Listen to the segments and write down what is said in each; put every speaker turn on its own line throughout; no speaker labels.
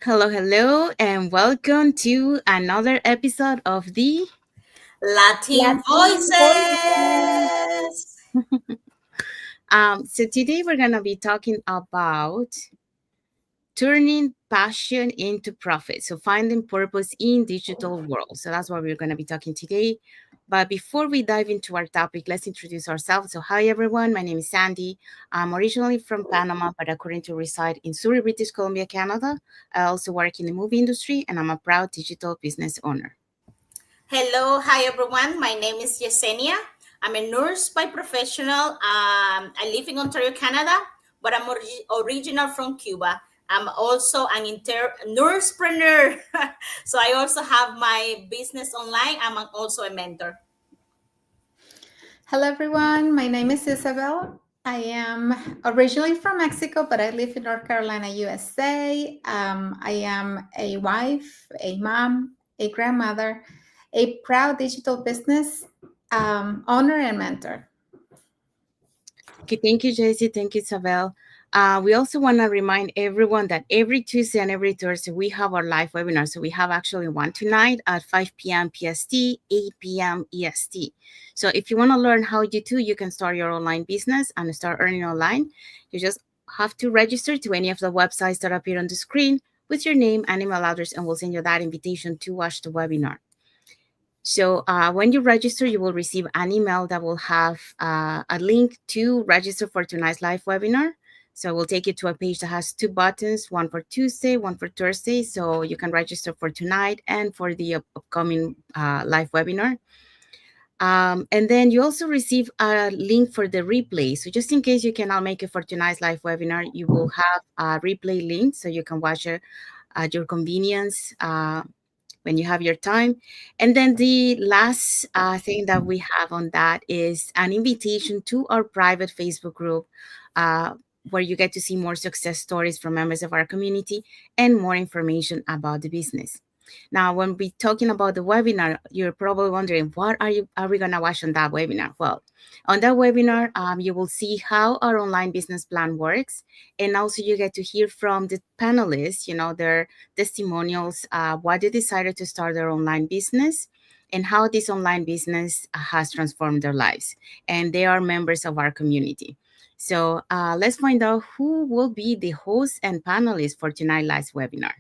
Hello, and welcome to another episode of the
Latin
Latin Voices.
voices.
So today we're gonna be talking about turning passion into profit. So finding purpose in digital world. So that's what we're gonna be talking today. But before we dive into our topic, let's introduce ourselves. So hi everyone, my name is Sandy. I'm originally from Panama, but I currently reside in Surrey, British Columbia, Canada. I also work in the movie industry, and I'm a proud digital business owner.
Hello, hi everyone. My name is Yesenia. I'm a nurse by professional. I live in Ontario, Canada, but I'm original from Cuba. I'm also an nursepreneur. So I also have my business online. Also a mentor.
Hello, everyone. My name is Isabel. I am originally from Mexico, but I live in North Carolina, USA. I am a wife, a mom, a grandmother, a proud digital business owner, and mentor.
Okay, thank you, Jessie. Thank you, Isabel. We also want to remind everyone that every Tuesday and every Thursday we have our live webinar. So we have actually one tonight at 5 p.m. PST, 8 p.m. EST. So if you want to learn how you can start your online business and start earning online, you just have to register to any of the websites that appear on the screen with your name and email address, and we'll send you that invitation to watch the webinar. So when you register, you will receive an email that will have a link to register for tonight's live webinar. So we'll take you to a page that has two buttons, one for Tuesday, one for Thursday. So you can register for tonight and for the upcoming live webinar. And then you also receive a link for the replay. So just in case you cannot make it for tonight's live webinar, you will have a replay link so you can watch it at your convenience when you have your time. And then the last thing that we have on that is an invitation to our private Facebook group where you get to see more success stories from members of our community and more information about the business. Now, when we're talking about the webinar, you're probably wondering, what are we gonna watch on that webinar? Well, on that webinar, you will see how our online business plan works, and also you get to hear from the panelists, their testimonials, why they decided to start their online business, and how this online business has transformed their lives. And they are members of our community. So let's find out who will be the host and panelists for tonight's live webinar.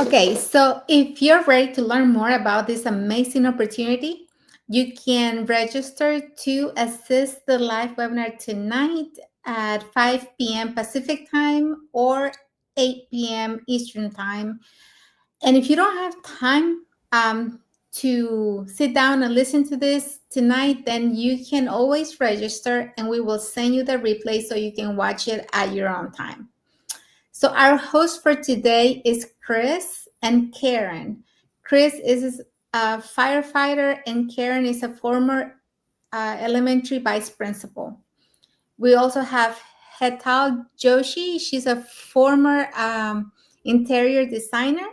Okay, so if you're ready to learn more about this amazing opportunity, you can register to assist the live webinar tonight at 5 p.m. Pacific time or 8 p.m. Eastern time. And if you don't have time to sit down and listen to this tonight, then you can always register and we will send you the replay so you can watch it at your own time. So our host for today is Chris and Karen. Chris is a firefighter and Karen is a former elementary vice principal. We also have Hetal Joshi. She's a former interior designer.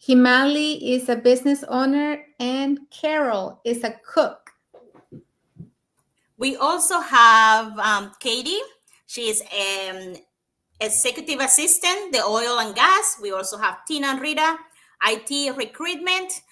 Himali is a business owner, and Carol is a cook.
We also have Katie. She is executive assistant, the oil and gas. We also have Tina and Rita, IT recruitment.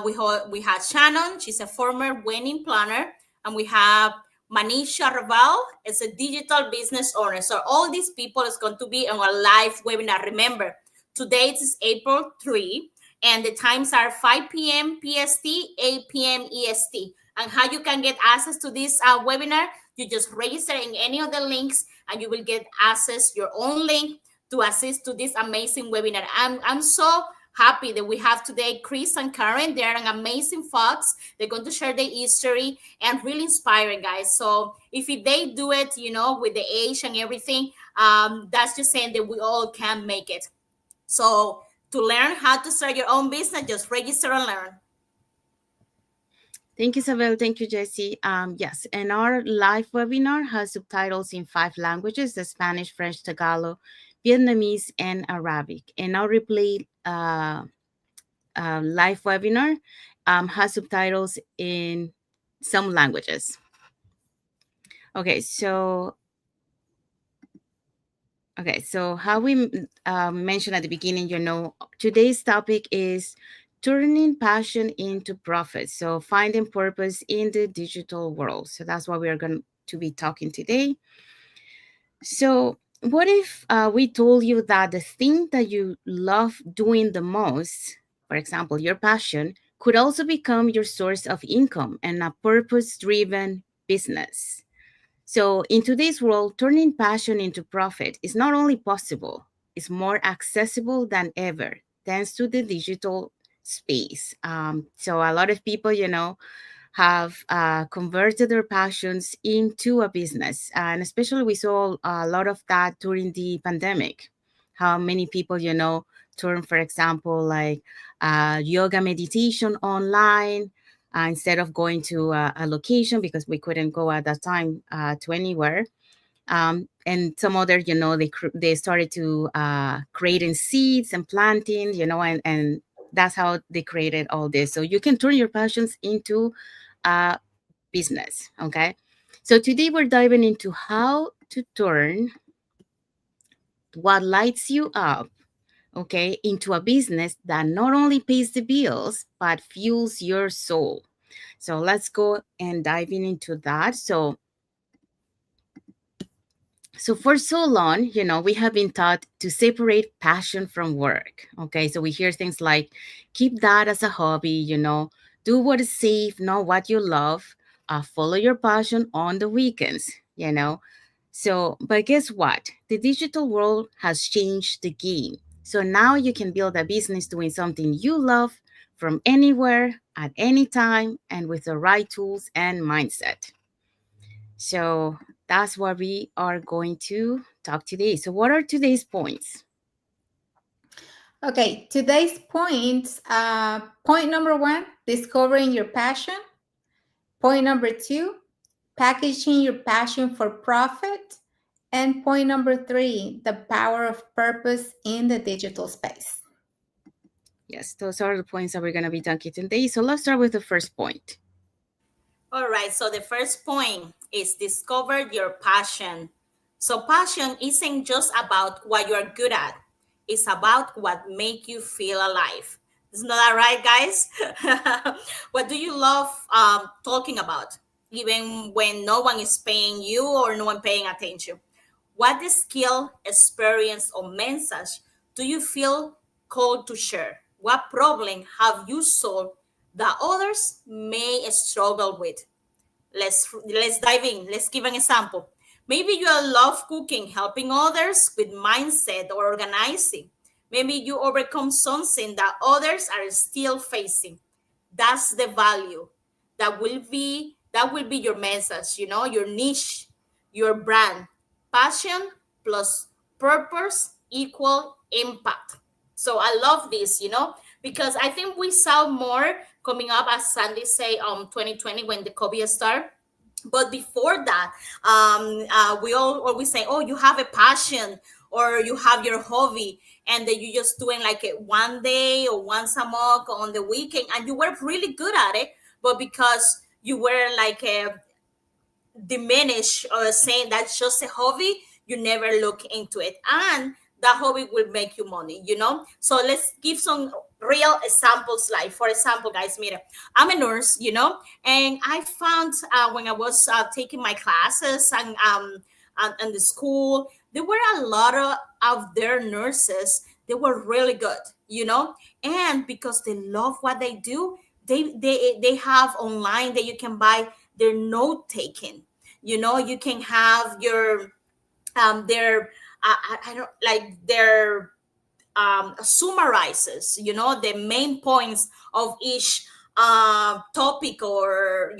We have Shannon. She's a former wedding planner. And we have Manisha Raval as a digital business owner. So all these people is going to be on a live webinar. Remember, today is April 3, and the times are 5 p.m. PST, 8 p.m. EST. And how you can get access to this webinar, you just register in any of the links and you will get access your own link to assist to this amazing webinar. I'm so happy that we have today Chris and Karen. They're an amazing folks. They're going to share their history and really inspiring, guys. So if they do it, with the age and everything, that's just saying that we all can make it. So to learn how to start your own business, just register and learn.
Thank you, Isabel. Thank you, Jessie. Yes, and our live webinar has subtitles in 5 languages: the Spanish, French, Tagalog, Vietnamese, and Arabic. And our replay live webinar has subtitles in some languages. Okay, so Okay, so how we mentioned at the beginning, today's topic is turning passion into profit. So finding purpose in the digital world. So that's what we are going to be talking today. So, what if we told you that the thing that you love doing the most, for example, your passion, could also become your source of income and a purpose driven business? So, in today's world, turning passion into profit is not only possible, it's more accessible than ever thanks to the digital space. So, a lot of people, have converted their passions into a business. And especially, we saw a lot of that during the pandemic. How many people, turn, for example, like yoga meditation online instead of going to a location because we couldn't go at that time to anywhere. And some other, they started to creating seeds and planting, and that's how they created all this. So you can turn your passions into a business. Okay. So today we're diving into how to turn what lights you up, okay, into a business that not only pays the bills, but fuels your soul. So let's go and diving into that. So for so long, we have been taught to separate passion from work. Okay, so we hear things like keep that as a hobby, do what is safe, not what you love, follow your passion on the weekends, So, but guess what? The digital world has changed the game. So now you can build a business doing something you love from anywhere, at any time, and with the right tools and mindset. So that's what we are going to talk today. So, what are today's points?
Okay, today's points. Point number one, discovering your passion. Point number two, packaging your passion for profit. And point number three, the power of purpose in the digital space.
Yes, those are the points that we're going to be talking today. So, let's start with the first point.
All right, so the first point is discover your passion. So passion isn't just about what you're good at. It's about what make you feel alive. Isn't that right, guys? What do you love talking about? Even when no one is paying you or no one paying attention. What skill, experience, or message do you feel called to share? What problem have you solved that others may struggle with? Let's dive in. Let's give an example. Maybe you love cooking, helping others with mindset or organizing. Maybe you overcome something that others are still facing. That's the value. That will be your message, your niche, your brand. Passion plus purpose equal impact. So I love this, because I think we saw more coming up, as Sandy say, 2020 when the COVID started. But before that, we all always say, oh, you have a passion or you have your hobby, and then you just doing like it one day or once a month on the weekend, and you were really good at it, but because you were like a diminish or saying that's just a hobby, you never look into it, and that hobby will make you money, so let's give some real examples. Like, for example, guys, mira, I'm a nurse, and I found when I was taking my classes and the school, there were a lot of their nurses. They were really good, and because they love what they do, they have online that you can buy their note taking. You can have your their I don't like their summarizes, the main points of each topic, or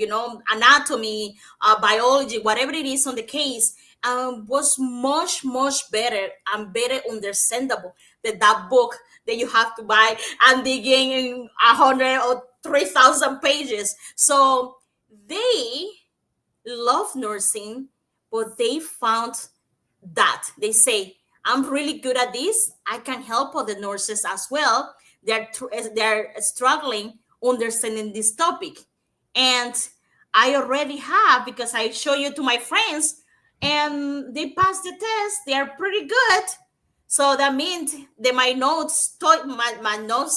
anatomy, biology, whatever it is on the case, was much better and better understandable than that book that you have to buy and digging in 100 or 3,000 pages. So they love nursing, but they found that they say, I'm really good at this. I can help other nurses as well. They're struggling understanding this topic. And I already have, because I show you to my friends, and they pass the test. They are pretty good. So that means they my notes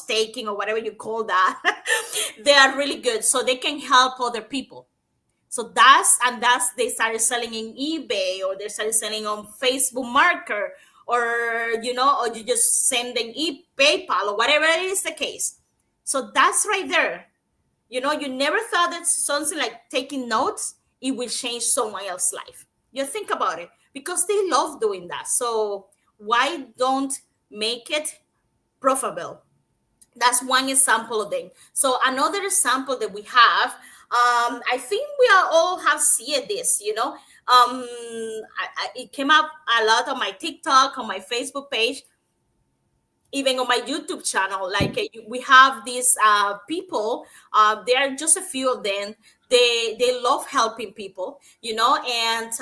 taking or whatever you call that, they are really good. So they can help other people. So that's they started selling in eBay, or they started selling on Facebook Marker, or or you just send them PayPal or whatever it is the case. So that's right there. You never thought that something like taking notes, it will change someone else's life. You think about it, because they love doing that. So why don't make it profitable? That's one example of them. So another example that we have, I think we are all have seen this. It came up a lot on my TikTok, on my Facebook page, even on my YouTube channel. Like, we have these people. There are just a few of them. They love helping people, and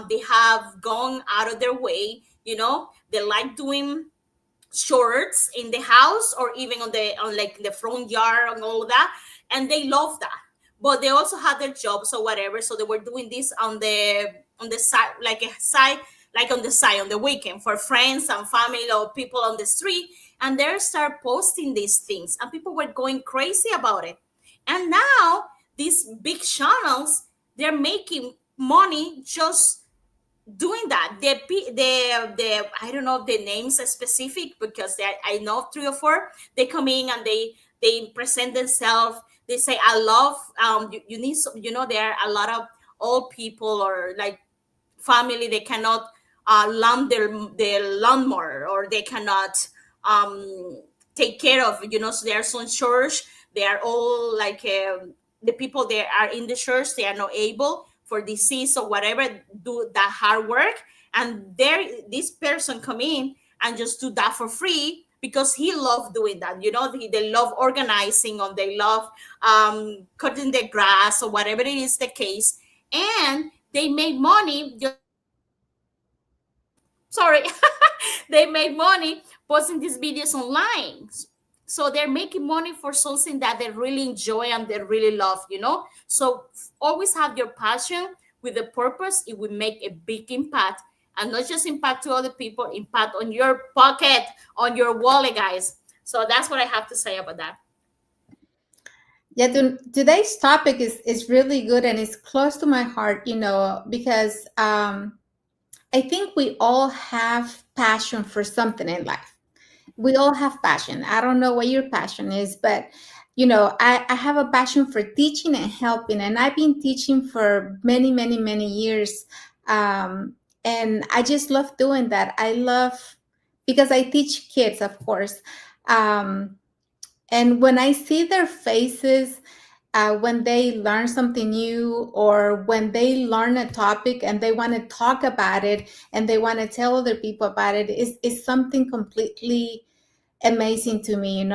they have gone out of their way. They like doing shorts in the house, or even on like the front yard and all of that, and they love that. But they also had their jobs or whatever, so they were doing this on the side, like on the side, on the weekend, for friends and family or people on the street. And they start posting these things, and people were going crazy about it. And now these big channels, they're making money just doing that. The I don't know the names are specific, because I know 3 or 4. They come in and they present themselves. They say, I love, you need some, there are a lot of old people, or like family, they cannot lawn their lawnmower, or they cannot take care of, so there are some church, they are all like, the people that are in the church, they are not able, for disease or whatever, do that hard work. And there, this person come in and just do that for free, because he love doing that. They love organizing, or they love cutting the grass, or whatever it is the case. And they make money just sorry they make money posting these videos online. So they're making money for something that they really enjoy and they really love. So always have your passion with a purpose. It will make a big impact, and not just impact to other people, impact on your pocket, on your wallet, guys. So that's what I have to say about that.
Yeah, today's topic is really good, and it's close to my heart, because I think we all have passion for something in life. We all have passion. I don't know what your passion is, but I have a passion for teaching and helping, and I've been teaching for many, many, many years. And I just love doing that. I love, because I teach kids, of course. And when I see their faces, when they learn something new, or when they learn a topic and they want to talk about it and they want to tell other people about it, is something completely amazing to me.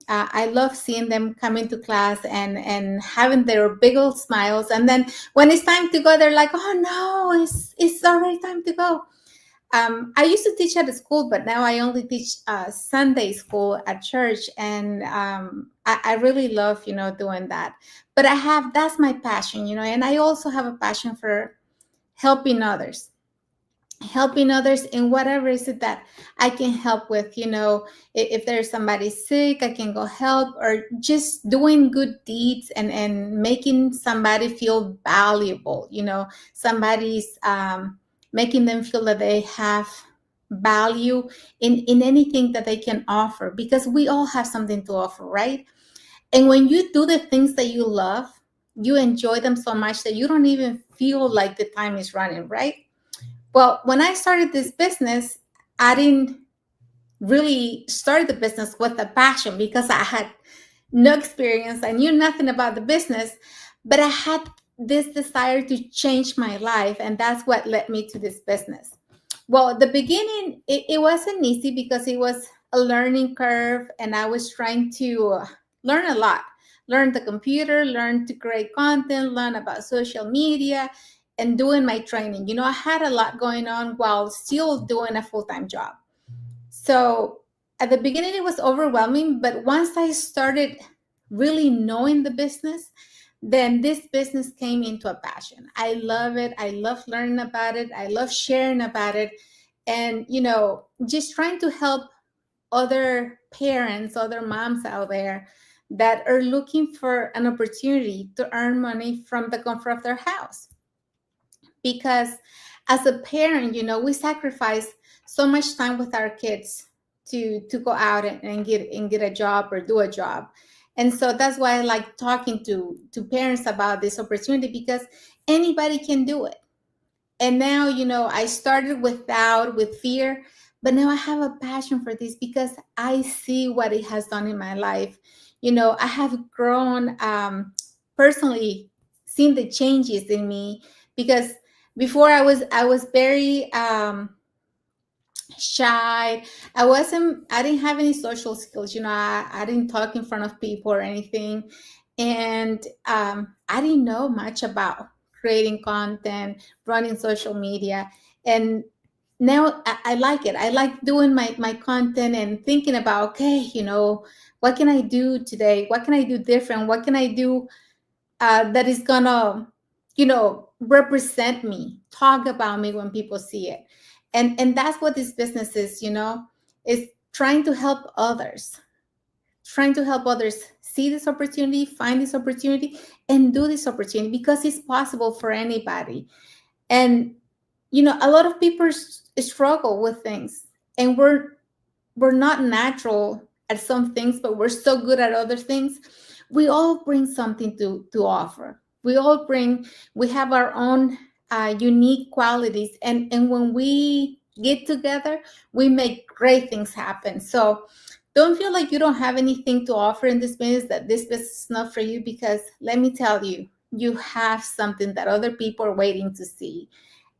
I love seeing them come into class and having their big old smiles, and then when it's time to go, they're like, oh no, it's already time to go. I used to teach at a school, but now I only teach Sunday school at church, and I really love, doing that. But that's my passion, and I also have a passion for helping others, in whatever is it that I can help with. If there's somebody sick, I can go help, or just doing good deeds and making somebody feel valuable. Somebody's making them feel that they have value in anything that they can offer, because we all have something to offer, right? And when you do the things that you love, you enjoy them so much that you don't even feel like the time is running, right? Well, when I started this business, I didn't really start the business with a passion, because I had no experience. I knew nothing about the business, but I had this desire to change my life. And that's what led me to this business. Well, at the beginning, it wasn't easy, because it was a learning curve, and I was trying to learn a lot. Learn the computer, learn to create content, learn about social media, and doing my training. I had a lot going on while still doing a full-time job. So at the beginning, it was overwhelming, but once I started really knowing the business, then this business came into a passion. I love it. I love learning about it. I love sharing about it. And, just trying to help other parents, other moms out there that are looking for an opportunity to earn money from the comfort of their house. Because as a parent, we sacrifice so much time with our kids to go out and get a job or do a job. And so that's why I like talking to parents about this opportunity, because anybody can do it. And now, I started with fear, but now I have a passion for this because I see what it has done in my life. I have grown, personally, seen the changes in me, because before I was very shy. I didn't have any social skills. I didn't talk in front of people or anything. And I didn't know much about creating content, running social media. And now I like it. I like doing my content and thinking about, okay, what can I do today? What can I do different? What can I do that is gonna represent me, talk about me when people see it. And that's what this business is trying to help others, see this opportunity, find this opportunity, and do this opportunity, because it's possible for anybody. And a lot of people struggle with things, and we're not natural at some things, but we're so good at other things. We all bring something to offer. We have our own unique qualities, and when we get together, we make great things happen. So don't feel like you don't have anything to offer in this business, that this business is not for you, because let me tell you, you have something that other people are waiting to see.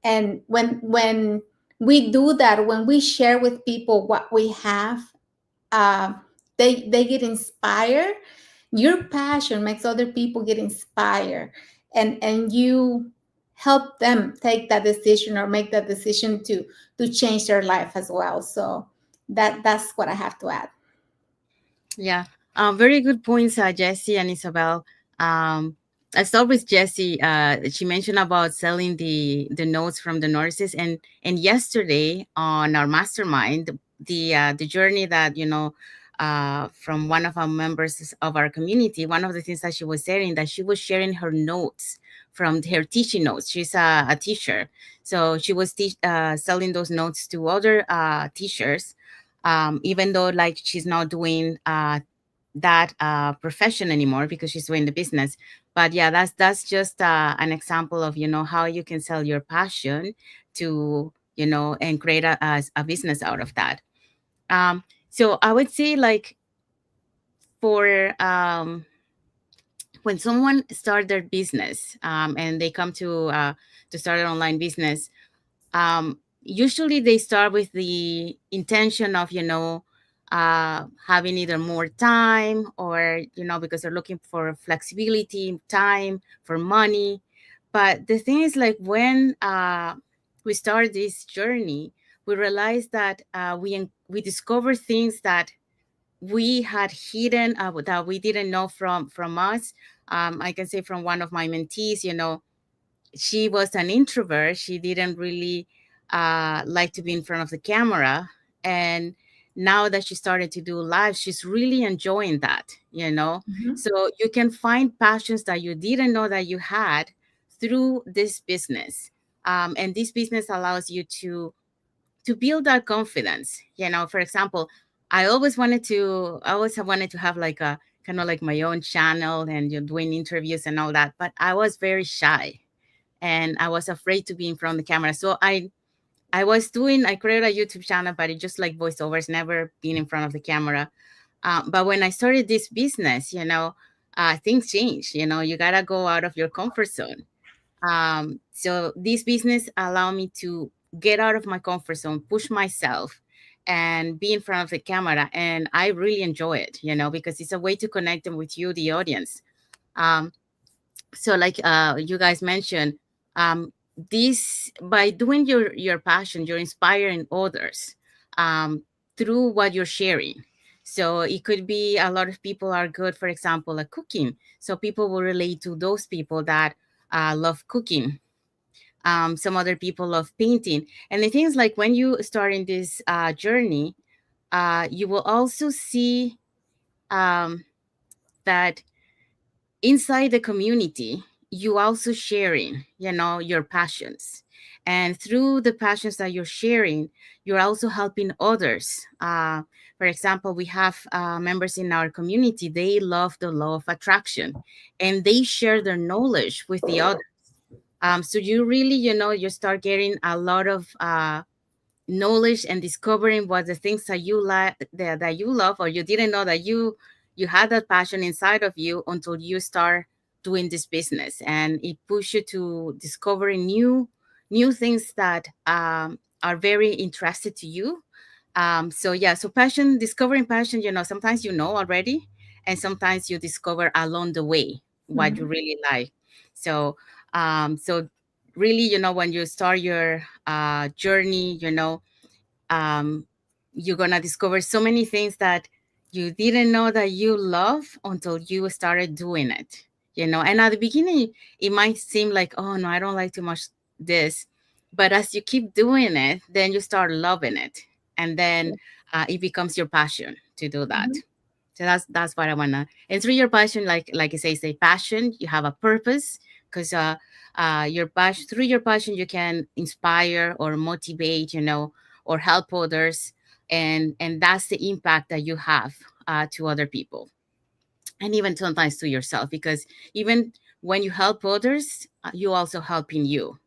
And when we do that, when we share with people what we have, uh, they get inspired. Your passion makes other people get inspired, and you help them take that decision or make that decision to change their life as well. So that's what I have to add.
Yeah, very good points, Jesse and Isabel. I start with Jessie. She mentioned about selling the notes from the nurses, and yesterday on our mastermind, the journey that from one of our members of our community, one of the things that she was saying, that she was sharing her notes from her teaching notes. She's a teacher, so she was selling those notes to other teachers, even though like she's not doing that profession anymore because she's doing the business. But yeah, that's just an example of how you can sell your passion to and create a business out of that. So I would say, like, for when someone start their business, and they come to start an online business, usually they start with the intention of having either more time, or because they're looking for flexibility, time, for money. But the thing is, like, when we start this journey, we realize that we discover things that we had hidden, that we didn't know from us. I can say from one of my mentees, she was an introvert. She didn't really like to be in front of the camera. And now that she started to do live, she's really enjoying that.
Mhm.
So you can find passions that you didn't know that you had through this business. And this business allows you to build that confidence. For example, I always have wanted to have like a kind of like my own channel, and you're doing interviews and all that, but I was very shy and I was afraid to be in front of the camera. So I created a YouTube channel, but it just like voiceovers, never been in front of the camera. But when I started this business, things change. You gotta go out of your comfort zone. So this business allowed me to get out of my comfort zone, push myself, and be in front of the camera. And I really enjoy it, because it's a way to connect them with you, the audience. Um, so like you guys mentioned, this by doing your passion, you're inspiring others, um, through what you're sharing. So it could be a lot of people are good, for example, at cooking. So people will relate to those people that love cooking. Some other people love painting. And the thing is, like, when you start in this journey, you will also see um, that inside the community, you also sharing, your passions. And through the passions that you're sharing, you're also helping others. For example, we have members in our community, they love the law of attraction and they share their knowledge with the others. So you really, you start getting a lot of knowledge and discovering what the things that you like, that you love, or you didn't know that you had that passion inside of you until you start doing this business, and it pushes you to discovering new things that are very interested to you. So yeah, so passion, discovering passion, sometimes already, and sometimes you discover along the way what you
Mhm.
really like. So really, when you start your journey, um, you're gonna discover so many things that you didn't know that you love until you started doing it. And at the beginning, it might seem like, oh no, I don't like too much this, but as you keep doing it, then you start loving it, and then it becomes your passion to do that.
Mhm.
So that's what I wanna. And through your passion, like I say passion, you have a purpose, because your passion, through your passion, you can inspire or motivate, or help others, and that's the impact that you have to other people, and even sometimes to yourself, because even when you help others, you also helping you.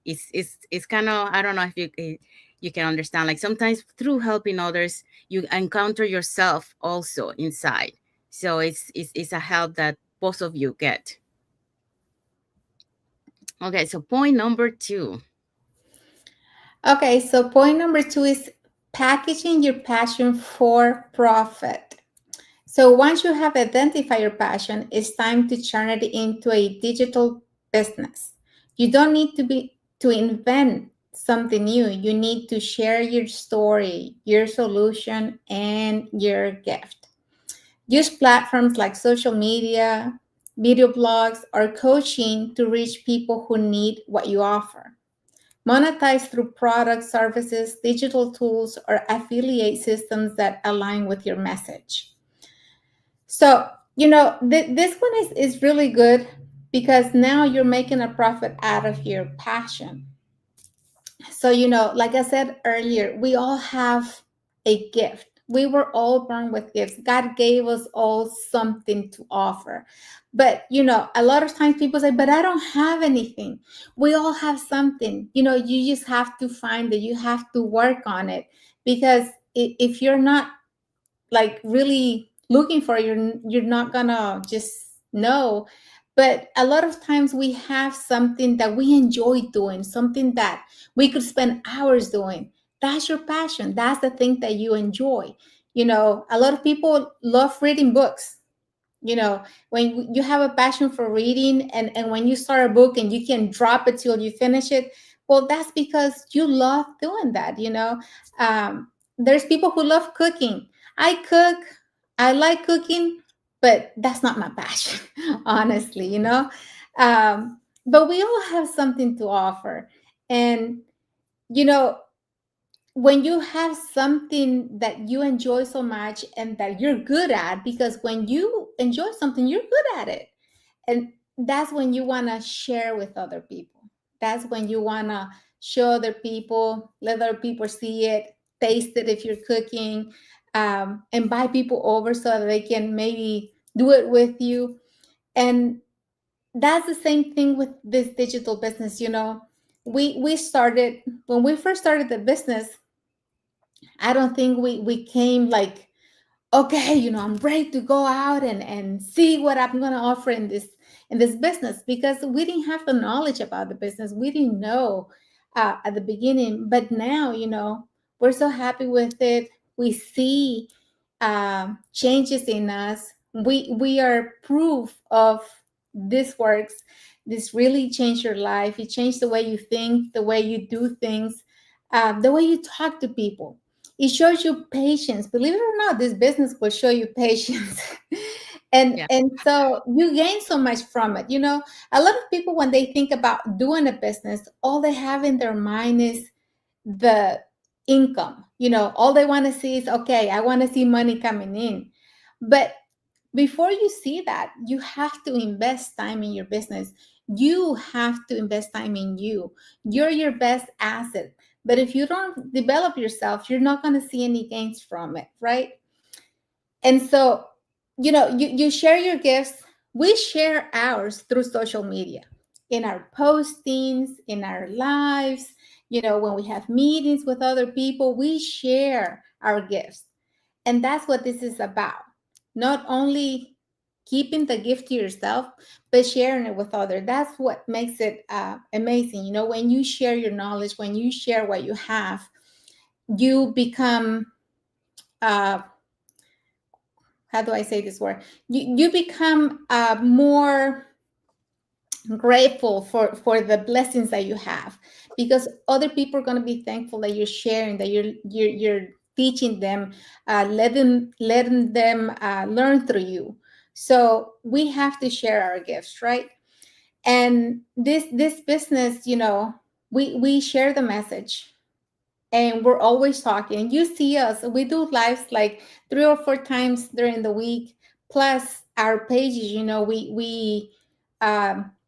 It's kind of, I don't know if you can understand, like sometimes through helping others you encounter yourself also inside. So it's a help that both of you get. Okay, so point number two.
Okay, so point number two is packaging your passion for profit. So once you have identified your passion, it's time to turn it into a digital business. You don't need to invent something new. You need to share your story, your solution, and your gift. Use platforms like social media, video blogs, or coaching to reach people who need what you offer. Monetize through products, services, digital tools, or affiliate systems that align with your message. So, this one is really good because now you're making a profit out of your passion. So, like I said earlier, we all have a gift. We were all born with gifts. God gave us all something to offer. But, a lot of times people say, but I don't have anything. We all have something. You just have to find it. You have to work on it. Because if you're not like really looking for it, you're not gonna just know. But a lot of times we have something that we enjoy doing, something that we could spend hours doing. That's your passion. That's the thing that you enjoy. A lot of people love reading books. When you have a passion for reading, and when you start a book and you can drop it till you finish it, well, that's because you love doing that. There's people who love cooking. I cook, I like cooking, but that's not my passion. Honestly, but we all have something to offer. And you know when you have something that you enjoy so much and that you're good at, because when you enjoy something, you're good at it. And that's when you want to share with other people. That's when you want to show other people, let other people see it, taste it if you're cooking, invite people over so that they can maybe do it with you. And that's the same thing with this digital business. We started, when we first started the business, I don't think we came like, okay, I'm ready to go out and see what I'm going to offer in this business, because we didn't have the knowledge about the business. We didn't know at the beginning, but now, we're so happy with it. We see changes in us. We are proof of this works. This really changed your life. It changed the way you think, the way you do things, the way you talk to people. It shows you patience. Believe it or not, this business will show you patience.
Yeah.
And so you gain so much from it. A lot of people, when they think about doing a business, all they have in their mind is the income. All they want to see is, okay, I want to see money coming in. But before you see that, you have to invest time in your business. You have to invest time in you. You're your best asset. But if you don't develop yourself, you're not going to see any gains from it, right? And so, you share your gifts. We share ours through social media, in our postings, in our lives. When we have meetings with other people, we share our gifts. And that's what this is about. Not only keeping the gift to yourself, but sharing it with others. That's what makes it amazing. When you share your knowledge, when you share what you have, you become, uh, how do I say this word? You become more grateful for the blessings that you have, because other people are going to be thankful that you're sharing, that you're teaching them, letting them learn through you. So we have to share our gifts, right? And this business, we share the message, and we're always talking. You see us, we do lives like 3 or 4 times during the week, plus our pages. We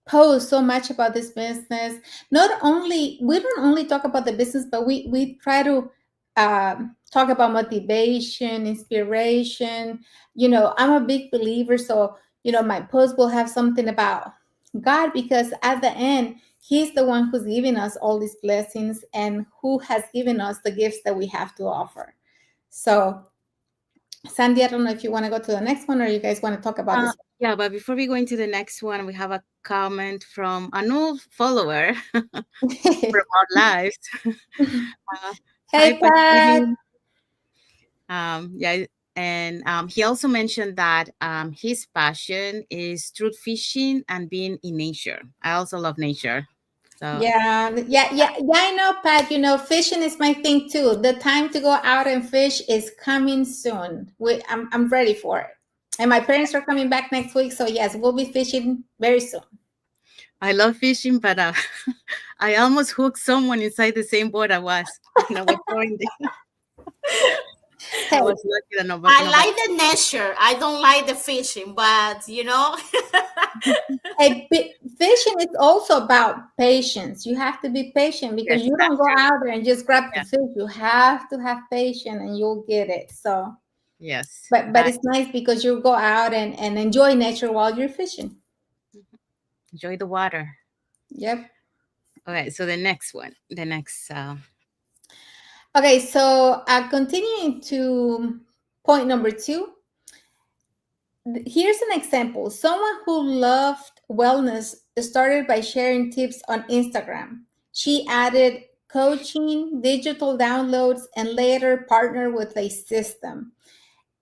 post so much about this business. Not only We don't only talk about the business, but we try to talk about motivation, inspiration. I'm a big believer, so my post will have something about God, because at the end, He's the one who's giving us all these blessings, and who has given us the gifts that we have to offer. So, Sandy, I don't know if you want to go to the next one, or you guys want to talk about this.
Yeah, but before we go into the next one, we have a comment from an old follower from our lives. Hi,
Hey, Pat.
Patty. Yeah, and he also mentioned that his passion is truth fishing and being in nature. I also love nature. So
Yeah. I know, Pat. Fishing is my thing too. The time to go out and fish is coming soon. I'm ready for it. And my parents are coming back next week, so yes, we'll be fishing very soon.
I love fishing, but I almost hooked someone inside the same boat I was when I was throwing the. I
Hey,
was lucky that
I
nobody.
like the nature. I don't like the fishing, but
Fishing is also about patience. You have to be patient, because
Yes,
you don't
that's
go
true.
out there and just grab the
Yeah.
fish. You have to have patience, and you'll get it. So,
Yes,
but
that.
it's nice because you go out and enjoy nature while you're fishing.
Enjoy the water.
Yep.
Okay, so the next one, the next.
Okay, so continuing to point number 2. Here's an example. Someone who loved wellness started by sharing tips on Instagram. She added coaching, digital downloads, and later partnered with a system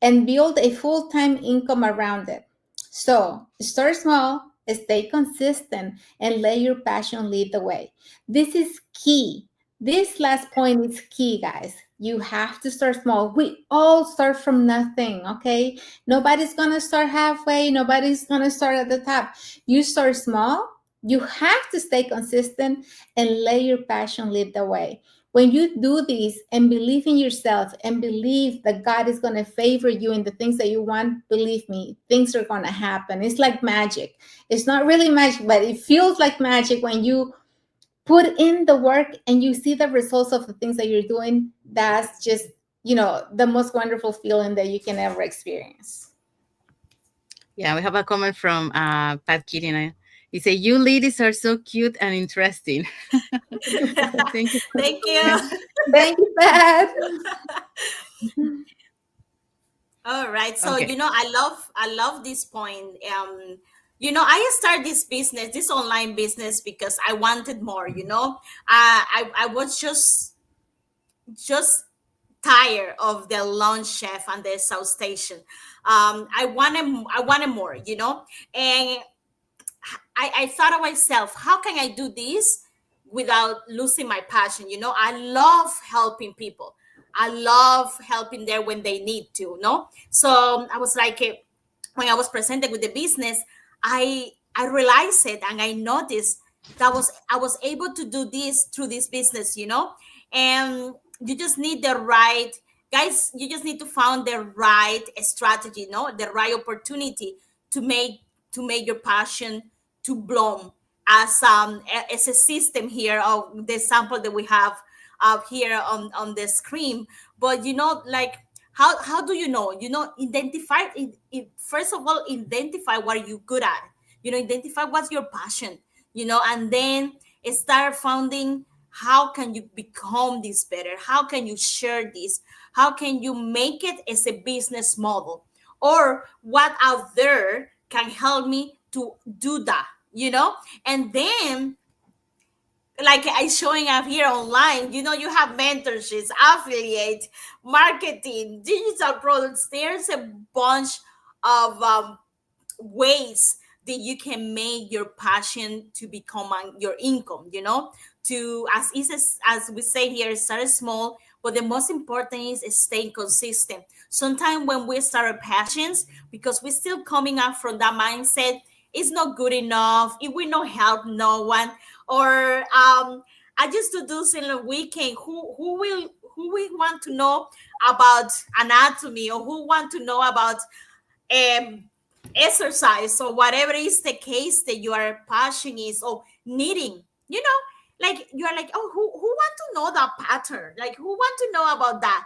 and build a full-time income around it. So start small, stay consistent, and let your passion lead the way. This is key. This last point is key, guys. You have to start small. We all start from nothing, okay? Nobody's gonna start halfway, nobody's gonna start at the top. You start small, you have to stay consistent, and let your passion lead the way. When you do this and believe in yourself and believe that God is going to favor you in the things that you want, believe me, things are going to happen. It's like magic. It's not really magic, but it feels like magic when you put in the work and you see the results of the things that you're doing. That's just, the most wonderful feeling that you can ever experience.
Yeah, we have a comment from Pat Keating. He said, "You ladies are so cute and interesting." Thank you for the
thank you.
comment.
Thank you, Pat.
All right. So,
Okay.
I love this point. I started this business, this online business, because I wanted more, I was just tired of the lunch chef and the south station. I wanted more, and I thought of myself, how can I do this without losing my passion? I love helping people. I love helping them when they need to, no? So I was like, when I was presented with the business, I realized it and I noticed that was I was able to do this through this business, and you just need the right guys. You just need to find the right strategy, no, the right opportunity to make your passion to bloom as a system here of the sample that we have up here on the screen. But like how do identify it first of all, identify what you're good at, identify what's your passion, and then start finding how can you become this better, how can you share this, how can you make it as a business model, or what out there can help me to do that, and then like I showing up here online, you have mentorships, affiliate, marketing, digital products. There's a bunch of ways that you can make your passion to become your income, to as we say here, start small, but the most important is staying consistent. Sometimes when we start our passions, because we're still coming up from that mindset, it's not good enough, it will not help no one, or I just do this in a weekend. Who will want to know about anatomy, or who want to know about um, exercise, or whatever is the case that your passion is, or knitting, like you are like, oh, who want to know that pattern, like who want to know about that.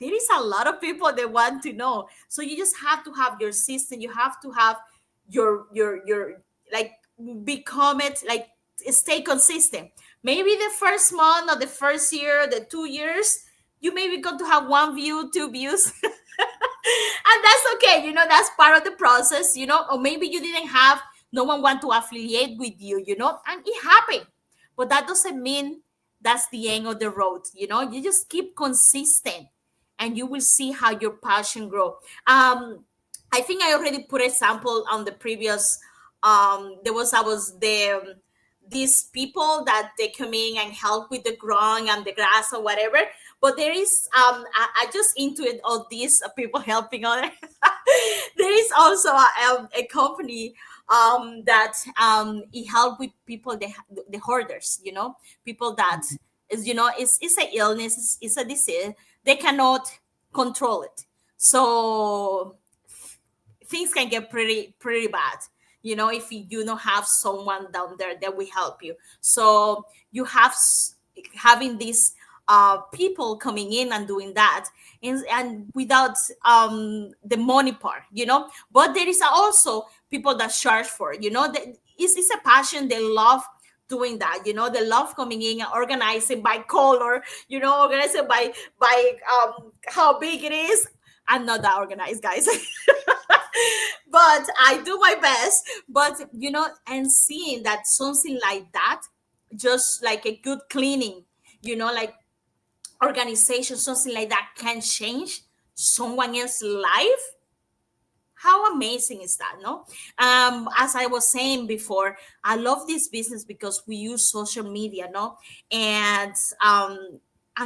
There is a lot of people that want to know, so you just have to have your system, you have to have your like become it, like stay consistent. Maybe the first month or the first year, the 2 years, you maybe got to have one view, two views, and that's okay, that's part of the process, or maybe you didn't have no one want to affiliate with you, and it happened, but that doesn't mean that's the end of the road. You just keep consistent and you will see how your passion grow. I think I already put a sample on the previous. There was I was the these people that they come in and help with the ground and the grass or whatever. But there is I just into it all these people helping other. There is also a company that it help with people, the hoarders, people that is, it's a illness, it's a disease, they cannot control it. So things can get pretty bad, if you don't have someone down there that will help you. So you have having these people coming in and doing that, and without the money part, but there is also people that charge for it, that it's a passion. They love doing that, they love coming in and organizing by color, organizing by how big it is. I'm not that organized, guys. But I do my best. But and seeing that something like that, just like a good cleaning, like organization, something like that can change someone else's life. How amazing is that, no? As I was saying before, I love this business because we use social media, no, and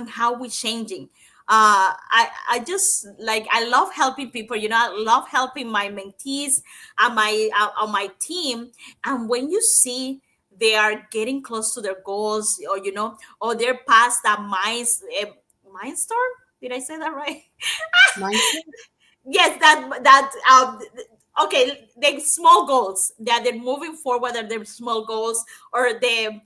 how we're changing. I just like, I love helping people, I love helping my mentees and my on my team. And when you see they are getting close to their goals, or or they're past that mindstorm. Did I say that right?
Mindset.
Yes, okay, the small goals that they're moving forward, that they're small goals, or they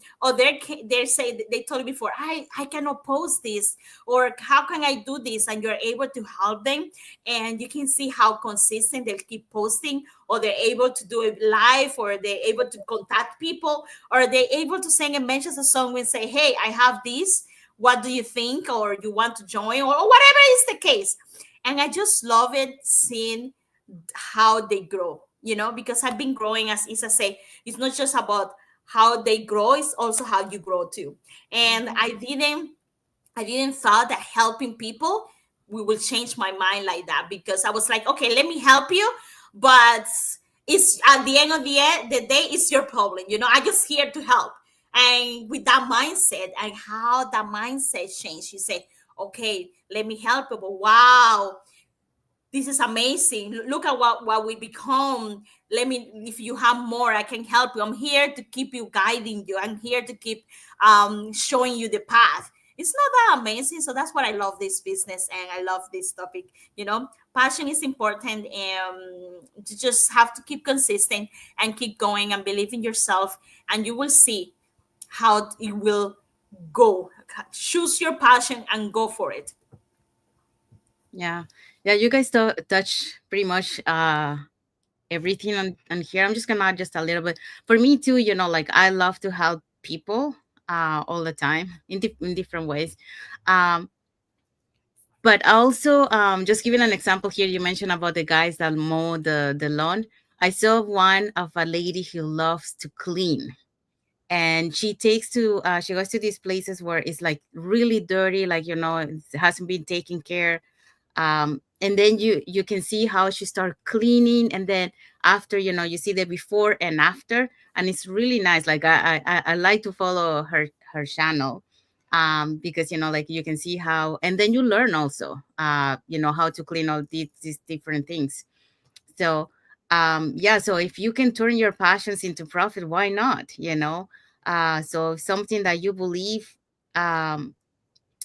say, they told me before, I cannot post this, or how can I do this, and you're able to help them, and you can see how consistent they'll keep posting, or they're able to do it live, or they're able to contact people, or they're able to send a message to someone and say, hey, I have this, what do you think, or you want to join, or whatever is the case. And I just love it, seeing how they grow, because I've been growing, as Isa say, it's not just about how they grow, it's also how you grow too. And I didn't thought that helping people we will change my mind like that, because I was like, okay, let me help you, but it's at the end of the day, it's your problem. I just here to help. And with that mindset, and how that mindset changed, you say, Okay, let me help people. Wow, this is amazing. Look at what we become. Let me, if you have more, I can help you. I'm here to keep you, guiding you. I'm here to keep showing you the path. It's not that amazing. So that's what I love this business, and I love this topic. Passion is important, and to just have to keep consistent and keep going and believe in yourself, and you will see how it will go. Choose your passion and go for it.
Yeah. Yeah, you guys touch pretty much everything on here. I'm just gonna add just a little bit. For me too, like I love to help people all the time in different ways. Um but also, just giving an example here, you mentioned about the guys that mow the lawn. I saw one of a lady who loves to clean, and she goes to these places where it's like really dirty, like it hasn't been taken care. And then you can see how she started cleaning, and then after, you see the before and after, and it's really nice. Like I like to follow her channel, because like you can see how, and then you learn also how to clean all these different things. So yeah, so if you can turn your passions into profit, why not? So something that you believe, um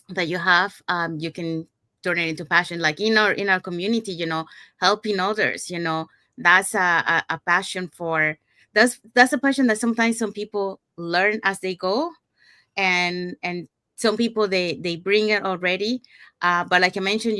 that you have, you can turn it into passion, like in our community, helping others. That's a passion for, that's a passion that sometimes some people learn as they go, and some people they bring it already. But like I mentioned,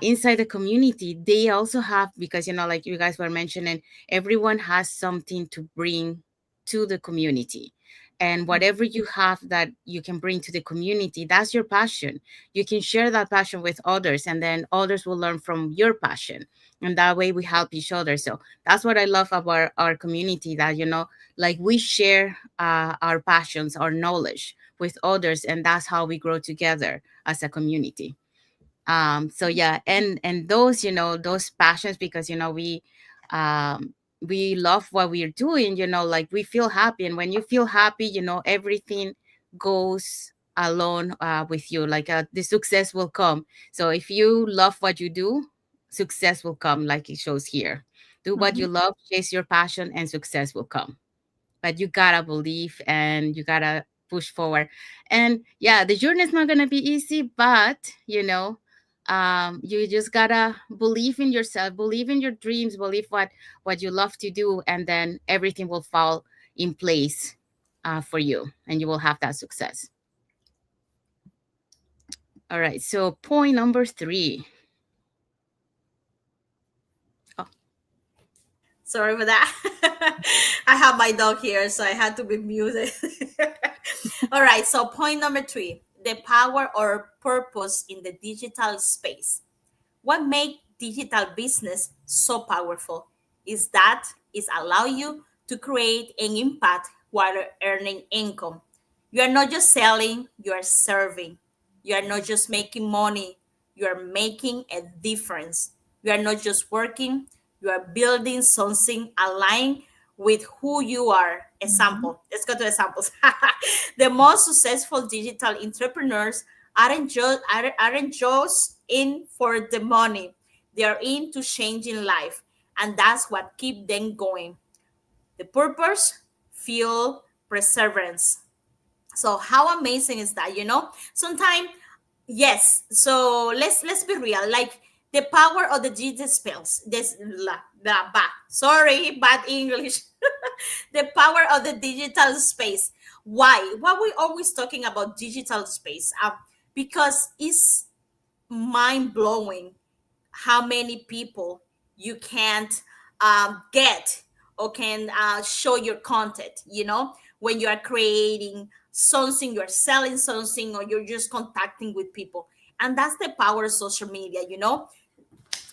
inside the community they also have, because like you guys were mentioning, everyone has something to bring to the community. And whatever you have that you can bring to the community, that's your passion. You can share that passion with others, and then others will learn from your passion, and that way we help each other. So that's what I love about our community, that like we share our passions, our knowledge with others, and that's how we grow together as a community. So yeah, and those, those passions, because we love what we're doing, like we feel happy, and when you feel happy, everything goes along with you, like the success will come. So if you love what you do, success will come, like it shows here. Do what
Mhm.
you love, chase your passion, and success will come. But you gotta believe, and you gotta push forward. And yeah, the journey is not gonna be easy, but you just gotta believe in yourself, believe in your dreams, believe what you love to do, and then everything will fall in place for you, and you will have that success. All right, so point number 3. Oh,
Sorry for that. I have my dog here, so I had to be muted. All right, so point number 3, the power or purpose in the digital space. What make digital business so powerful is that it allow you to create an impact while earning income. You are not just selling, you are serving. You are not just making money, you are making a difference. You are not just working, you are building something aligned with who you are.
Mhm.
Example. Let's go to examples. The most successful digital entrepreneurs aren't just in for the money. They are into changing life. And that's what keep them going. The purpose, fuel, perseverance. So how amazing is that? Sometimes, yes. So let's be real. Like the power of the digital spells. This sorry, bad English. The power of the digital space. Why we always talking about digital space? Because it's mind blowing how many people you can't get or can show your content, when you are creating something, you're selling something, or you're just contacting with people. And that's the power of social media.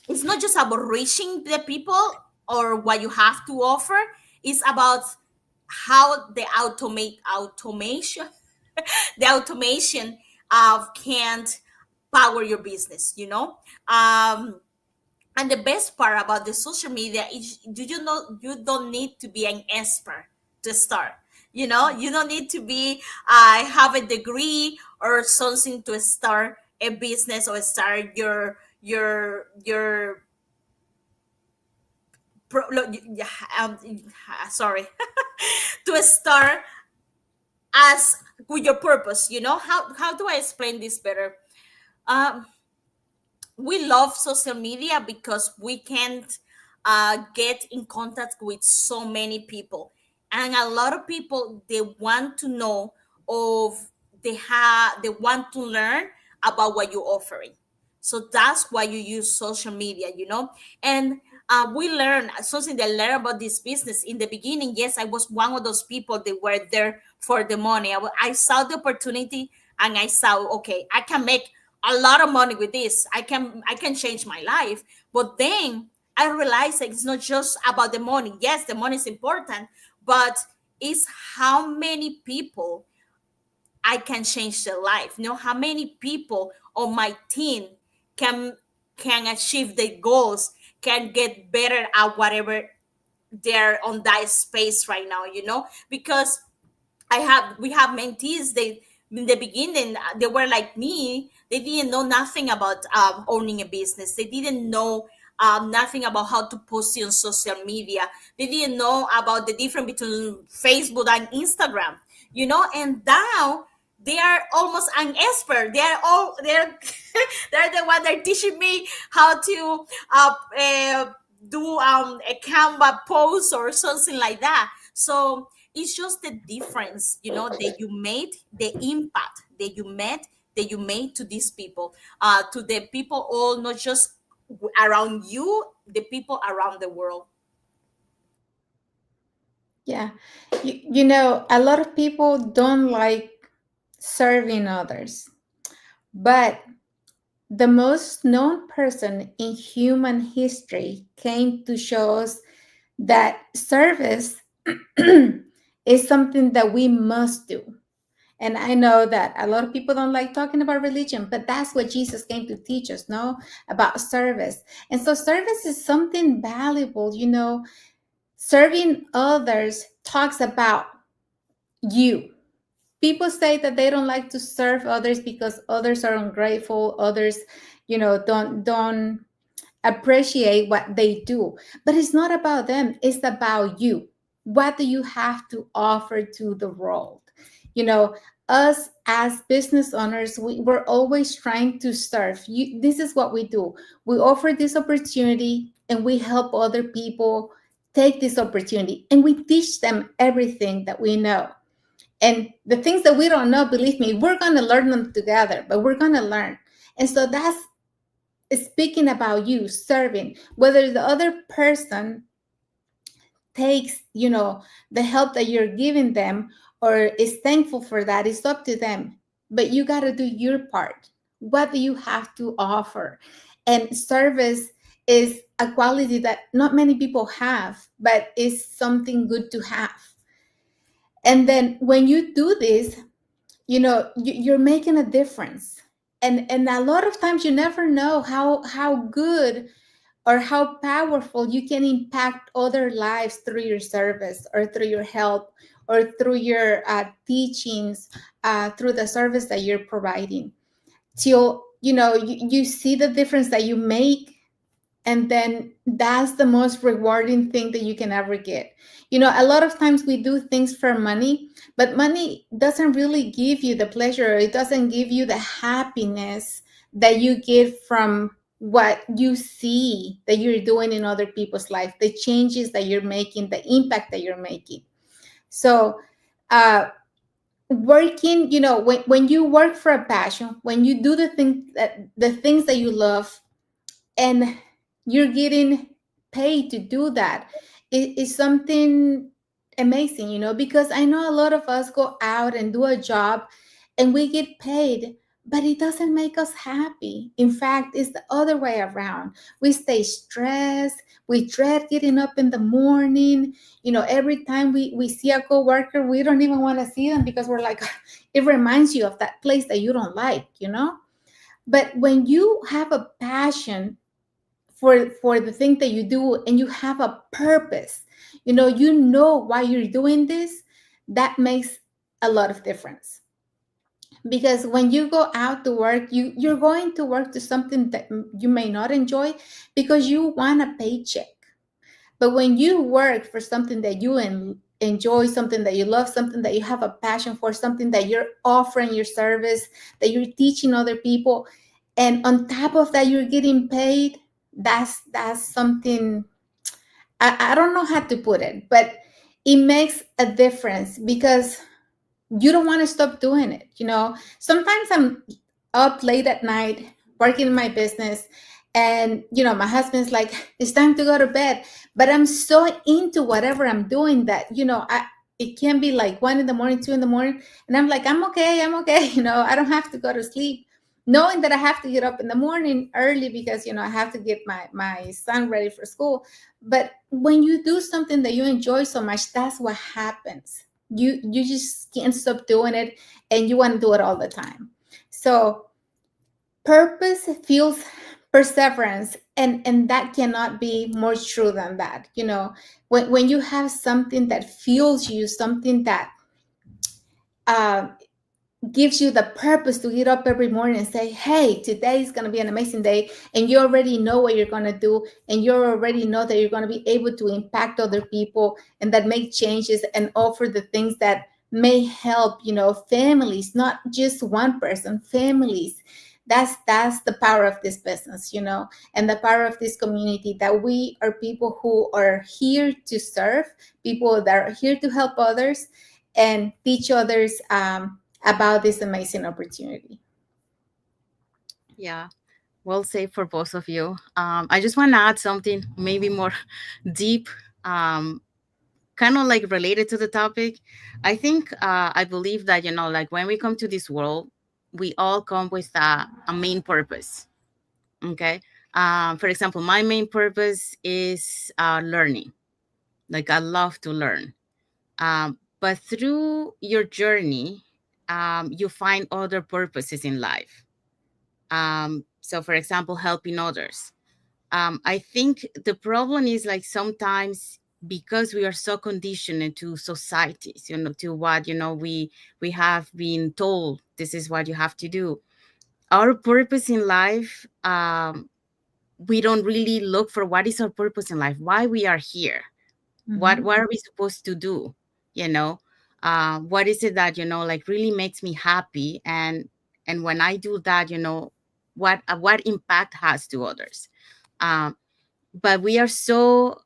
It's not just about reaching the people or what you have to offer. It's about how the automation the automation can't power your business. And the best part about the social media is, you don't need to be an expert to start. You don't need to be have a degree or something to start a business or start your sorry, to start as with your purpose. How do I explain this better? um we love social media because we can get in contact with so many people, and a lot of people, they want to know of, they want to learn about what you're offering. So that's why you use social media. And we learn something, they learn about this business in the beginning. Yes, I was one of those people that were there for the money. I saw the opportunity, and I saw, okay, I can make a lot of money with this. I can change my life. But then I realized that it's not just about the money. Yes, the money is important, but it's how many people I can change their life. How many people on my team can can achieve their goals, can get better at whatever they're on that space right now. Because we have mentees. They, in the beginning, they were like me. They didn't know nothing about owning a business. They didn't know nothing about how to post it on social media. They didn't know about the difference between Facebook and Instagram. And now they are almost an expert. They're they're the one that are teaching me how to do a Canva post or something like that. So it's just the difference, that you made, the impact that you made to these people, to the people, all, not just around you, the people around the world.
Yeah. A lot of people don't like serving others, but the most known person in human history came to show us that service is something that we must do. And I know that a lot of people don't like talking about religion, but that's what Jesus came to teach us, no? About service. And so service is something valuable. Serving others talks about you. People say that they don't like to serve others because others are ungrateful, others, don't appreciate what they do. But it's not about them, it's about you. What do you have to offer to the world? You know, us as business owners, we're always trying to serve. This is what we do. We offer this opportunity and we help other people take this opportunity and we teach them everything that we know. And the things that we don't know, believe me, we're going to learn them together, but we're going to learn. And so that's speaking about you serving, whether the other person takes the help that you're giving them or is thankful for that, it's up to them, but you got to do your part. What do you have to offer? And service is a quality that not many people have, but is something good to have. And then when you do this, you're making a difference. And a lot of times you never know how good or how powerful you can impact other lives through your service or through your help or through your teachings, through the service that you're providing. Till you see the difference that you make, and then that's the most rewarding thing that you can ever get. A lot of times we do things for money, but money doesn't really give you the pleasure. It doesn't give you the happiness that you get from what you see that you're doing in other people's life, the changes that you're making, the impact that you're making. So working, when you work for a passion, when you do the things that you love, and you're getting paid to do that, it is something amazing, because I know a lot of us go out and do a job and we get paid, but it doesn't make us happy. In fact, it's the other way around. We stay stressed, we dread getting up in the morning. Every time we see a coworker, we don't even want to see them because we're like, it reminds you of that place that you don't like. But when you have a passion for the thing that you do and you have a purpose, why you're doing this, that makes a lot of difference. Because when you go out to work, you're going to work to something that you may not enjoy because you want a paycheck. But when you work for something that you enjoy, something that you love, something that you have a passion for, something that you're offering your service, that you're teaching other people, and on top of that you're getting paid, that's something, I don't know how to put it, but it makes a difference because you don't want to stop doing it. Sometimes I'm up late at night working in my business, and my husband's like, it's time to go to bed, but I'm so into whatever I'm doing that it can be like 1 in the morning, 2 in the morning, and I'm like, I'm okay. I don't have to go to sleep, knowing that I have to get up in the morning early because I have to get my son ready for school. But when you do something that you enjoy so much, that's what happens. You just can't stop doing it, and you want to do it all the time. So purpose fuels perseverance, and that cannot be more true than that. When you have something that fuels you, something that uh, gives you the purpose to get up every morning and say, hey, today is going to be an amazing day, and you already know what you're going to do, and you already know that you're going to be able to impact other people and that make changes and offer the things that may help families, not just one person, families. That's the power of this business, and the power of this community, that we are people who are here to serve, people that are here to help others and teach others about this amazing opportunity.
Yeah, well said for both of you. I just want to add something maybe more deep, um, kind of like related to the topic. I think I believe that like when we come to this world, we all come with a main purpose. Okay. For example, my main purpose is learning. Like I love to learn. But through your journey, you find other purposes in life. So, for example, helping others. I think the problem is like sometimes because we are so conditioned to societies, to what we have been told this is what you have to do. Our purpose in life, we don't really look for what is our purpose in life, why we are here,
Mm-hmm.
what are we supposed to do, you know what is it that like really makes me happy, and when I do that, what impact has to others. um but we are so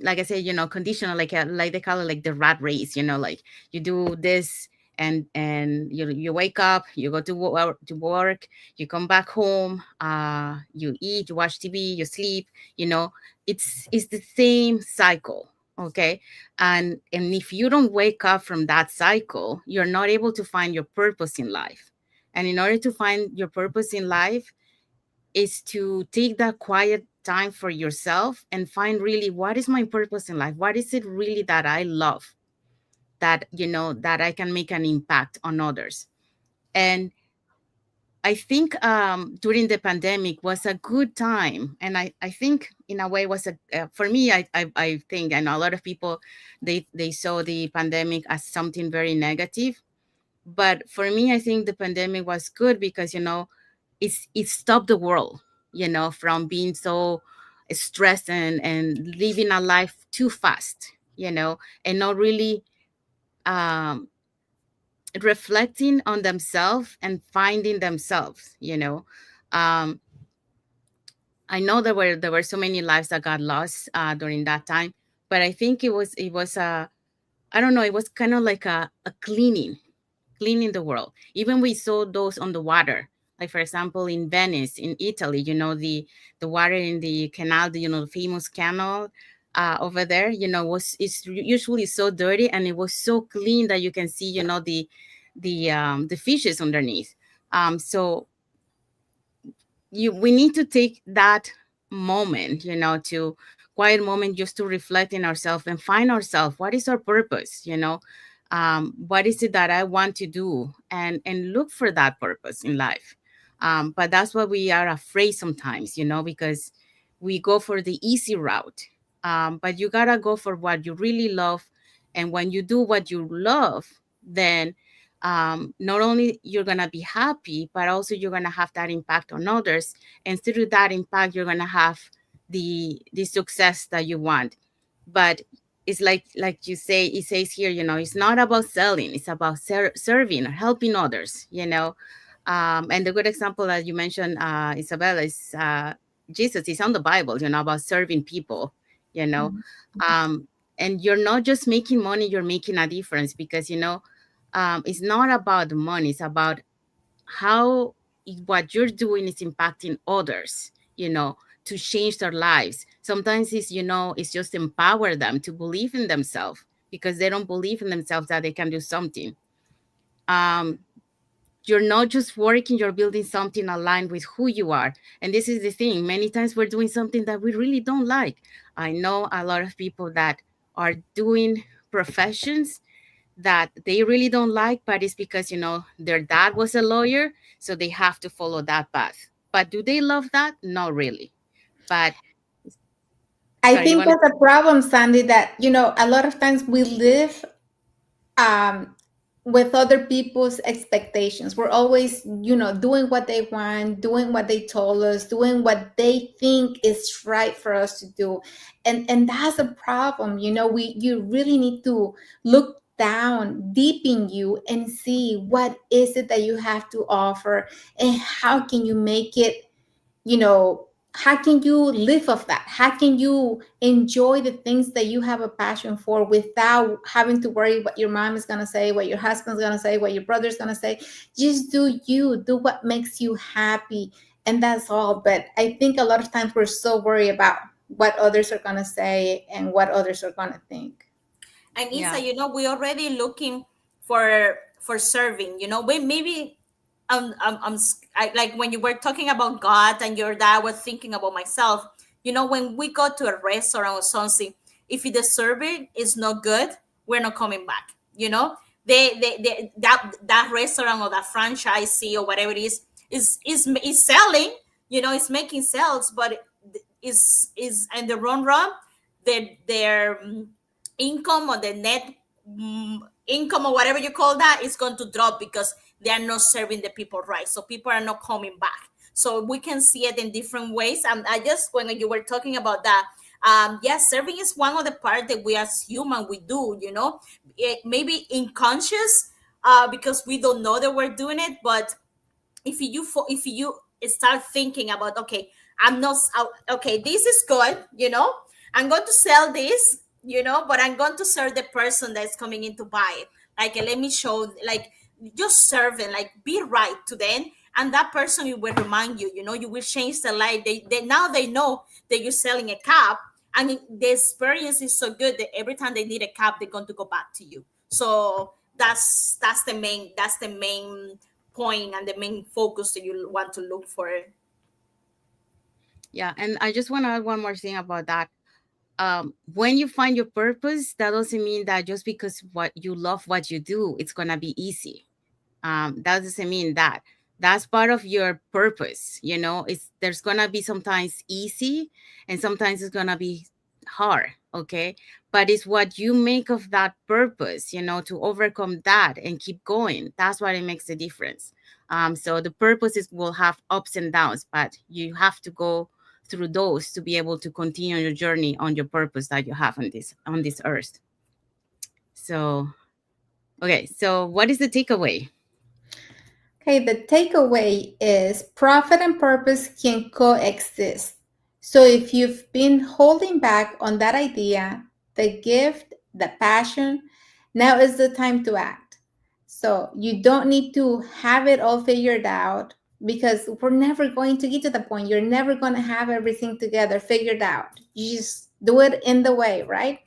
like I said, conditional, like they call it like the rat race, like you do this, and you wake up, you go to work, you come back home, you eat, you watch TV, you sleep, you know, it's the same cycle. Okay. And if you don't wake up from that cycle, you're not able to find your purpose in life. And in order to find your purpose in life, is to take that quiet time for yourself and find really what is my purpose in life, what is it really that I love, that that I can make an impact on others. And I think during the pandemic was a good time, and I think in a way was for me, I think, I know a lot of people, they saw the pandemic as something very negative, but for me I think the pandemic was good because it stopped the world, from being so stressed and living a life too fast, and not really um, reflecting on themselves and finding themselves. Um, I know there were so many lives that got lost during that time, but I think it was a, I don't know, it was kind of like a cleaning the world. Even we saw those on the water, like for example in Venice, in Italy. The water in the canal, the famous canal over there. Was it's usually so dirty, and it was so clean that you can see, the fishes underneath. So we need to take that moment, to quiet moment, just to reflect in ourselves and find ourselves, what is our purpose, what is it that I want to do, and look for that purpose in life. But that's what we are afraid sometimes, because we go for the easy route. But you gotta go for what you really love, and when you do what you love, then not only you're going to be happy, but also you're going to have that impact on others, and through that impact you're going to have the success that you want. But it's like you say, it says here, it's not about selling, it's about serving or helping others, and the good example that you mentioned, Isabella, is Jesus is on the Bible, about serving people, you know um, and you're not just making money, you're making a difference, because it's not about the money, it's about how what you're doing is impacting others, to change their lives. Sometimes it's just empower them to believe in themselves, because they don't believe in themselves that they can do something. um you're not just working, you're building something aligned with who you are. And this is the thing, many times we're doing something that we really don't like. I know a lot of people that are doing professions that they really don't like, but it's because their dad was a lawyer, so they have to follow that path. But do they love that? Not really. But
I
sorry, you
think
want to
that's a problem, Sandy, that, a lot of times we live um, with other people's expectations. We're always, doing what they want, doing what they told us, doing what they think is right for us to do. And that's a problem. You really need to look down deep in you and see what is it that you have to offer, and how can you make it, how can you live off that? How can you enjoy the things that you have a passion for without having to worry what your mom is going to say, what your husband's going to say, what your brother's going to say? Just do you, do what makes you happy. And that's all. But I think a lot of times we're so worried about what others are going to say and what others are going to think.
And
yeah,
Isa, we're already looking for serving. We maybe like when you were talking about God and your dad, was thinking about myself. When we go to a restaurant or something, if the serving is not good, we're not coming back. That restaurant or that franchisee or whatever it is selling. It's making sales, but is in the wrong run. Their income, or the net income, or whatever you call that, is going to drop, because they are not serving the people right, so people are not coming back. So we can see it in different ways. I just, when you were talking about that, yes, serving is one of the parts that we as human we do, maybe unconscious, because we don't know that we're doing it. But if you start thinking about, okay, I'm not okay, this is good, I'm going to sell this, but I'm going to serve the person that's coming in to buy it. Like, let me show, like, just serve it, like, be right to them. And that person, it will remind you, you will change the life. They now they know that you're selling a cup, and the experience is so good that every time they need a cup, they're going to go back to you. So that's the main point and the main focus that you want to look for.
yeah. And I just want to add one more thing about that. When you find your purpose, that doesn't mean that just because what you love what you do, it's gonna be easy. That doesn't mean that. That's part of your purpose. It's there's gonna be sometimes easy, and sometimes it's gonna be hard. Okay, but it's what you make of that purpose. To overcome that and keep going. That's what it makes the difference. So the purposes will have ups and downs, but you have to go through those to be able to continue your journey on your purpose that you have on this earth. So okay, so what is the takeaway?
Okay, the takeaway is profit and purpose can coexist. So if you've been holding back on that idea, the gift, the passion, now is the time to act. So you don't need to have it all figured out, because we're never going to get to the point. You're never going to have everything together figured out. You just do it in the way, right?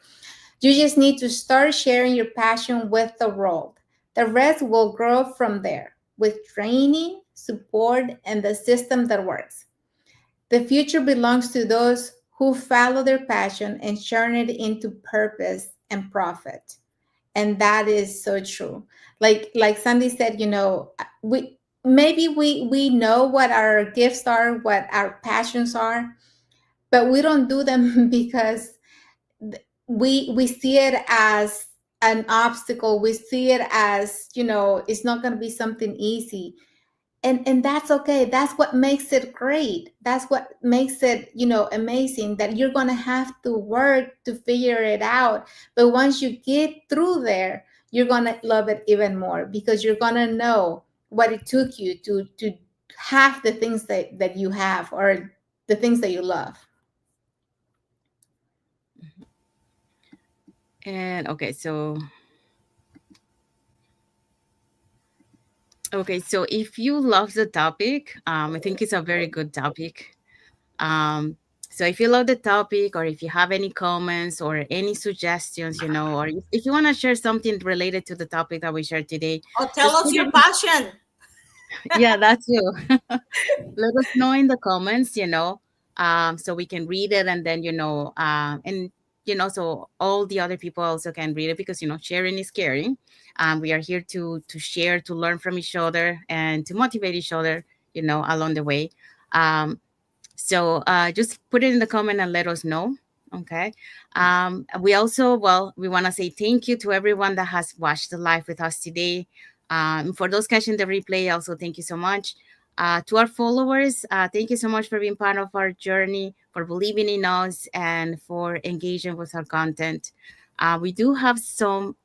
You just need to start sharing your passion with the world. The rest will grow from there with training, support, and the system that works. The future belongs to those who follow their passion and turn it into purpose and profit. And that is so true. Like Sandy said, we know what our gifts are, what our passions are, but we don't do them because we see it as an obstacle. We see it as, it's not going to be something easy. And that's okay. That's what makes it great. That's what makes it, amazing, that you're going to have to work to figure it out. But once you get through there, you're going to love it even more, because you're going to know what it took you to have the things that you have, or the things that you love.
And so if you love the topic, I think it's a very good topic. Um, so if you love the topic, or if you have any comments or any suggestions, or if you want to share something related to the topic that we shared today,
Oh, tell
just
us
put
your
it.
passion.
Yeah, that's you. Let us know in the comments, so we can read it, and then, and, so all the other people also can read it, because, sharing is caring. We are here to share, to learn from each other, and to motivate each other, along the way. Um, so just put it in the comment and let us know. Okay. We also, well, we want to say thank you to everyone that has watched the live with us today. For those catching the replay, also thank you so much. To our followers, thank you so much for being part of our journey, for believing in us, and for engaging with our content. We do have some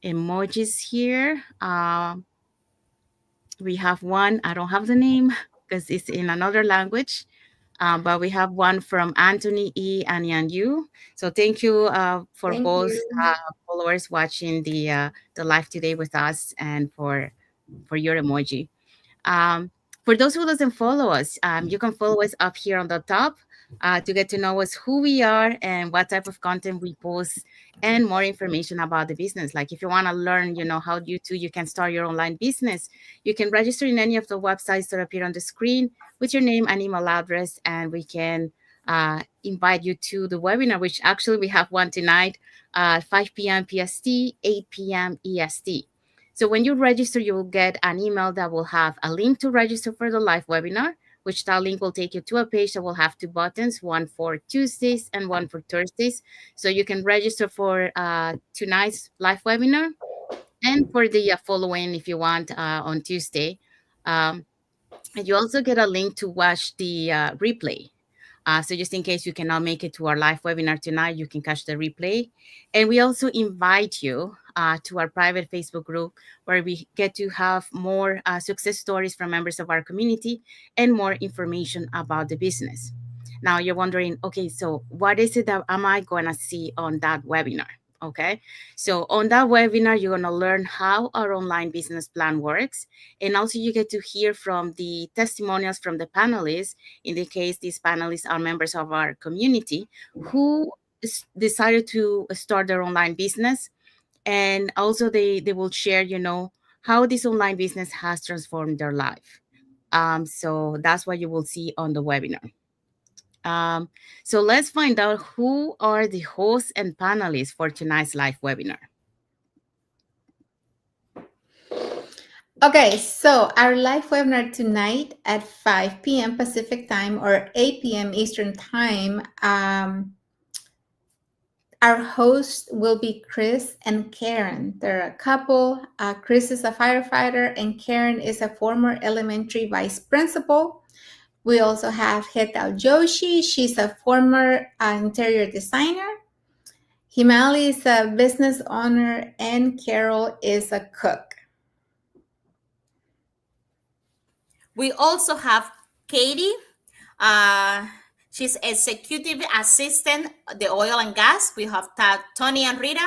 emojis here. We have one, I don't have the name because it's in another language. But we have one from Anthony E. and Yan Yu. So thank you for
Thank
both
you.
followers watching the live today with us, and for your emoji. Um, for those who doesn't follow us, you can follow us up here on the top to get to know us, who we are, and what type of content we post, and more information about the business. Like if you want to learn, how you can start your online business, you can register in any of the websites that appear on the screen with your name and email address, and we can invite you to the webinar, which actually we have one tonight, 5 p.m. PST, 8 p.m. EST. So when you register, you will get an email that will have a link to register for the live webinar, which that link will take you to a page that will have two buttons, one for Tuesdays and one for Thursdays. So you can register for tonight's live webinar, and for the following, if you want, on Tuesday. Um, and you also get a link to watch the replay. So just in case you cannot make it to our live webinar tonight, you can catch the replay. And we also invite you to our private Facebook group, where we get to have more success stories from members of our community, and more information about the business. Now you're wondering, okay, so what is it that am I going to see on that webinar? Okay, so on that webinar, you're going to learn how our online business plan works. And also you get to hear from the testimonials from the panelists. In the case, these panelists are members of our community who decided to start their online business. And also they will share, how this online business has transformed their life. So that's what you will see on the webinar. So let's find out who are the hosts and panelists for tonight's live webinar.
Okay, so our live webinar tonight at 5 p.m. Pacific time, or 8 p.m. Eastern time. Our host will be Chris and Karen. They're a couple. Chris is a firefighter, and Karen is a former elementary vice principal. We also have Hetal Joshi. She's a former interior designer. Himali is a business owner, and Carol is a cook.
We also have Katie. Uh, she's executive assistant, the oil and gas. We have Tony and Rita,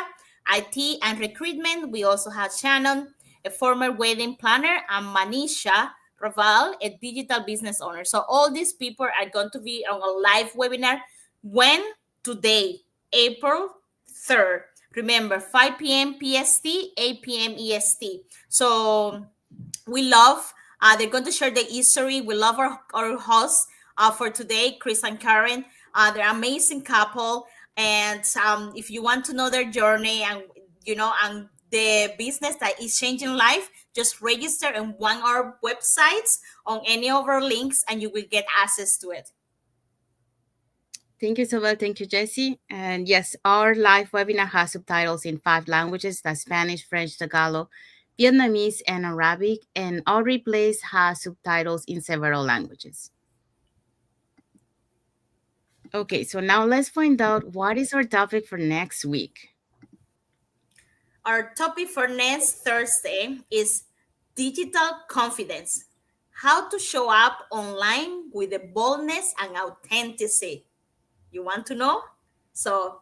IT and recruitment. We also have Shannon, a former wedding planner, and Manisha Raval, a digital business owner. So all these people are going to be on a live webinar. When? Today, April 3rd. Remember, 5 p.m. PST, 8 p.m. EST. So we love, they're going to share the history. We love our hosts for today, Chris and Karen. They're an amazing couple. And if you want to know their journey, and the business that is changing life, just register in one of our websites on any of our links, and you will get access to it.
Thank you, Isabel. Thank you, Jesse. And yes, our live webinar has subtitles in 5 languages: that's Spanish, French, Tagalog, Vietnamese, and Arabic. And our replays has subtitles in several languages. Okay, so now let's find out what is our topic for next week.
Our topic for next Thursday is digital confidence. How to show up online with the boldness and authenticity. You want to know? So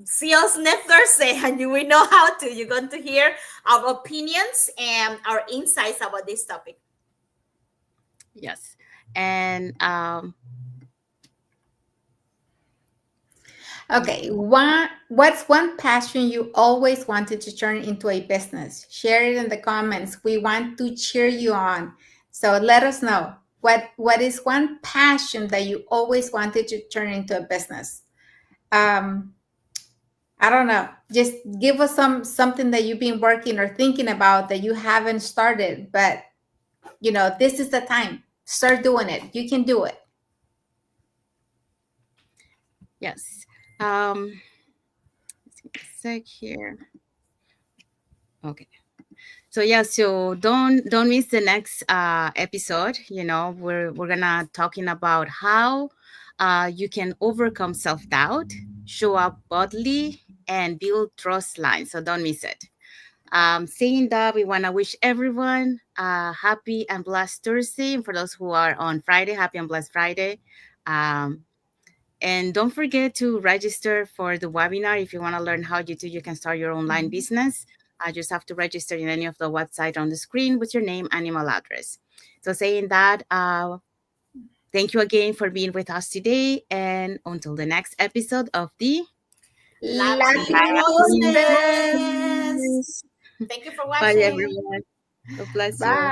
see us next Thursday and you will know how to. You're going to hear our opinions and our insights about this topic.
Yes. And
Okay, what's one passion you always wanted to turn into a business? Share it in the comments. We want to cheer you on. So let us know what is one passion that you always wanted to turn into a business. I don't know. Just give us something that you've been working or thinking about that you haven't started, but this is the time. Start doing it. You can do it.
yes. Let's give me a sec here. Okay. So yeah, so don't miss the next episode. We're gonna talking about how you can overcome self-doubt, show up boldly, and build trust lines. So don't miss it. Saying that, we want to wish everyone a happy and blessed Thursday. And for those who are on Friday, happy and blessed Friday. And don't forget to register for the webinar. If you want to learn how you can start your online business. I just have to register in any of the website on the screen with your name and email address. So saying that, thank you again for being with us today. And until the next episode of the
Latin
Latin
Business.
Business.
Business.
Thank you for
Bye,
watching.
everyone. God bless you.
Bye.